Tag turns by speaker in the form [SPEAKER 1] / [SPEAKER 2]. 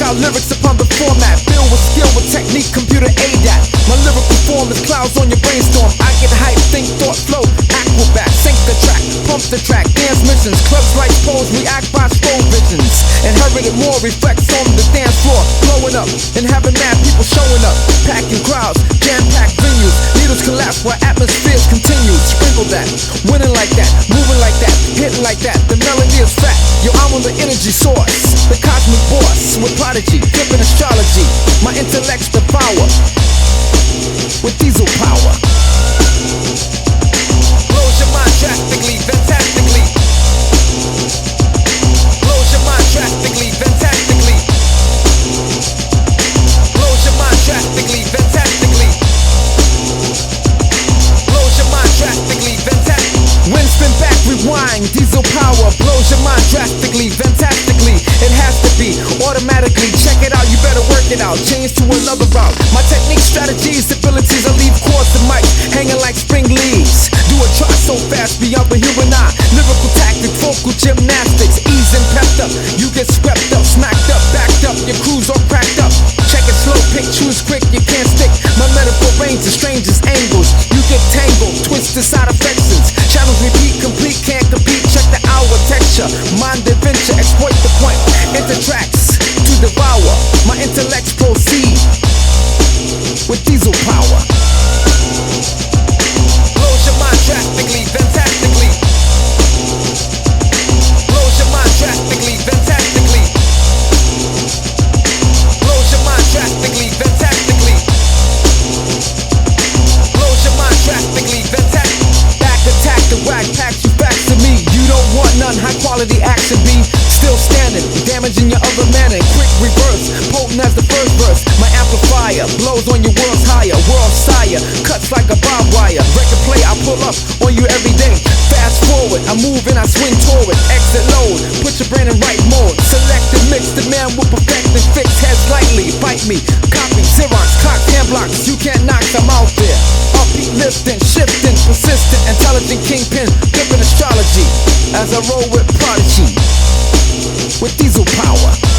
[SPEAKER 1] out lyrics upon the format, filled with skill with technique, computer ADAT. My lyrical form is clouds on your brainstorm. I get hype, think, thought, flow, acrobat. Sync the track, pump the track, dance missions. Clubs like pose, react by slow visions. Inherited more, reflects on the dance floor. Blowing up and having mad people showing up. Packing crowds, jam-packed venues. Needles collapse while atmospheres continue. Sprinkle that, winning like that, moving like that, hitting like that. The melody is fat. Yo, I'm on the energy source, the cosmic boss with prodigy, flipping astrology. My intellect's the power with diesel power. Blows your mind drastically, fantastically. Blows your mind drastically, fantastically. Blows your mind drastically, fantastically. Blows your mind drastically, fantastically. Wind spin back, rewind, diesel power. Blows your mind drastically, fantastically. It has to be automatically. Check it out, you better work it out. Change to another route. My technique, strategies, abilities, I leave chords to mic hanging like spring leaves. Do a try so fast, beyond the human eye. Lyrical tactic, vocal gymnastics, ease and pepped up. You get swept up, smacked up, backed up. Your crew's all cracked up. Check it slow, pick, choose quick, you can't stick. My metaphor ranges, strangest angles. You get tangled, twisted side affections. Channels repeat, complete, can't compete. Check the hour texture, mind adventure, exploit the point. Enter tracks to devour. My intellects proceed with diesel power. Blows your mind drastically, fantastically. Blows your mind drastically, fantastically. Blows your mind drastically, fantastically. Blows your mind drastically, fantastically. Back attack, the whack packs you back to me. You don't want none, high quality action be still standing, damaging your other manner. Quick reverse, potent as the first verse. My amplifier blows on your world's higher. World sire, cuts like a barbed wire. Record play, I pull up on you every day. Fast forward, I move and I swing toward. Exit load, put your brain in right mode. Select and mix, the man will perfect and fix. Heads lightly, bite me, copy, Xerox, cocks, hand blocks. You can't knock, I'm out there. Upbeat, lifting, shifting, persistent, intelligent kingpin, flipping astrology. As I roll with prodigy with diesel power.